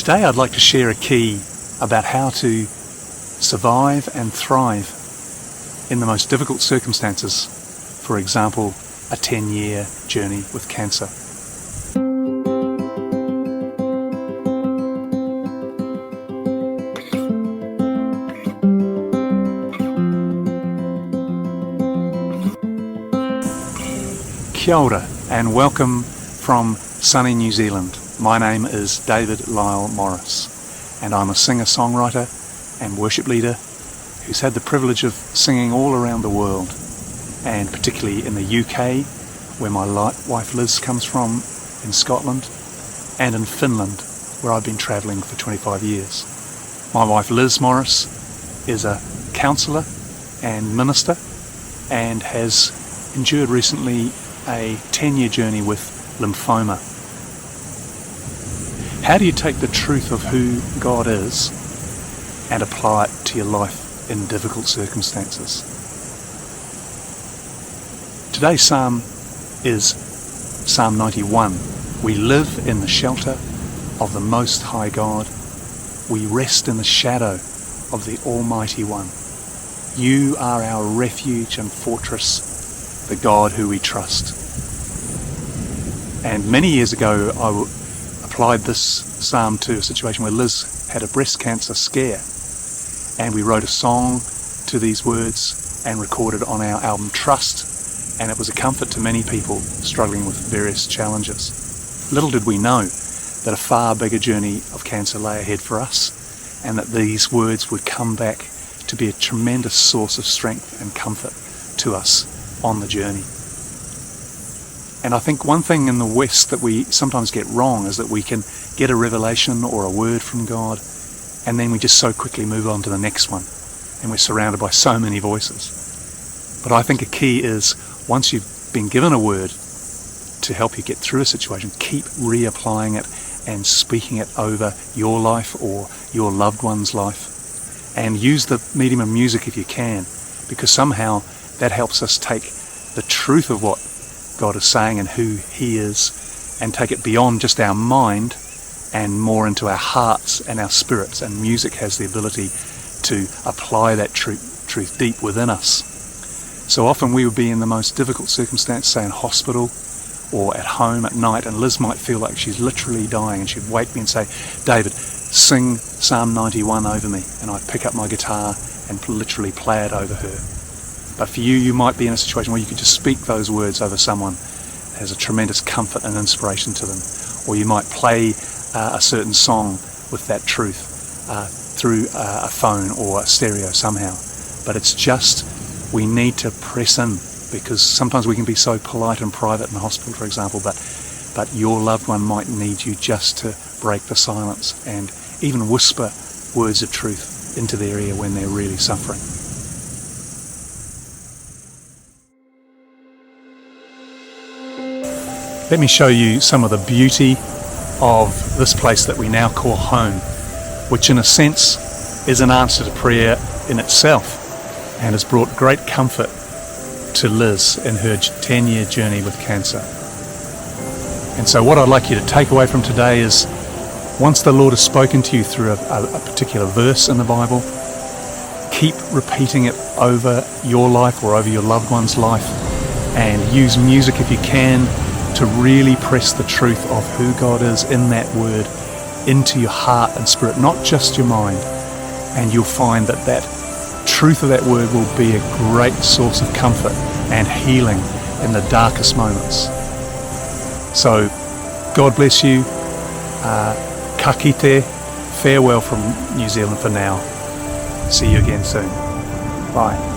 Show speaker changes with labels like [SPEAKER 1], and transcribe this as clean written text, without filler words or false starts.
[SPEAKER 1] Today I'd like to share a key about how to survive and thrive in the most difficult circumstances. For example, a 10-year journey with cancer. Kia ora and welcome from sunny New Zealand. My name is David Lyle Morris and I'm a singer-songwriter and worship leader who's had the privilege of singing all around the world, and particularly in the UK, where my wife Liz comes from, in Scotland, and in Finland, where I've been travelling for 25 years. My wife Liz Morris is a counsellor and minister and has endured recently a 10-year journey with lymphoma. How do you take the truth of who God is and apply it to your life in difficult circumstances? Today's psalm is Psalm 91. We live in the shelter of the Most High God. We rest in the shadow of the Almighty One. You are our refuge and fortress, the God who we trust. And many years ago I applied this psalm to a situation where Liz had a breast cancer scare, and we wrote a song to these words and recorded on our album Trust, and it was a comfort to many people struggling with various challenges. Little did we know that a far bigger journey of cancer lay ahead for us, and that these words would come back to be a tremendous source of strength and comfort to us on the journey. And I think one thing in the West that we sometimes get wrong is that we can get a revelation or a word from God, and then we just so quickly move on to the next one, and we're surrounded by so many voices. But I think a key is, once you've been given a word to help you get through a situation, keep reapplying it and speaking it over your life or your loved one's life. And use the medium of music if you can, because somehow that helps us take the truth of what God is saying and who He is, and take it beyond just our mind and more into our hearts and our spirits. And music has the ability to apply that truth deep within us. So often we would be in the most difficult circumstance, say in hospital or at home at night, and Liz might feel like she's literally dying, and she'd wake me and say, "David, sing Psalm 91 over me," and I'd pick up my guitar and literally play it over her. But for you, you might be in a situation where you could just speak those words over someone. It has a tremendous comfort and inspiration to them. Or you might play a certain song with that truth through a phone or a stereo somehow. But it's just, we need to press in, because sometimes we can be so polite and private in the hospital, for example, but your loved one might need you just to break the silence and even whisper words of truth into their ear when they're really suffering. Let me show you some of the beauty of this place that we now call home, which in a sense is an answer to prayer in itself, and has brought great comfort to Liz in her 10-year journey with cancer. And so what I'd like you to take away from today is, once the Lord has spoken to you through a particular verse in the Bible, keep repeating it over your life or over your loved one's life, and use music if you can to really press the truth of who God is in that word into your heart and spirit, not just your mind. And you'll find that that truth of that word will be a great source of comfort and healing in the darkest moments. So, God bless you. Ka kite, farewell from New Zealand for now. See you again soon. Bye.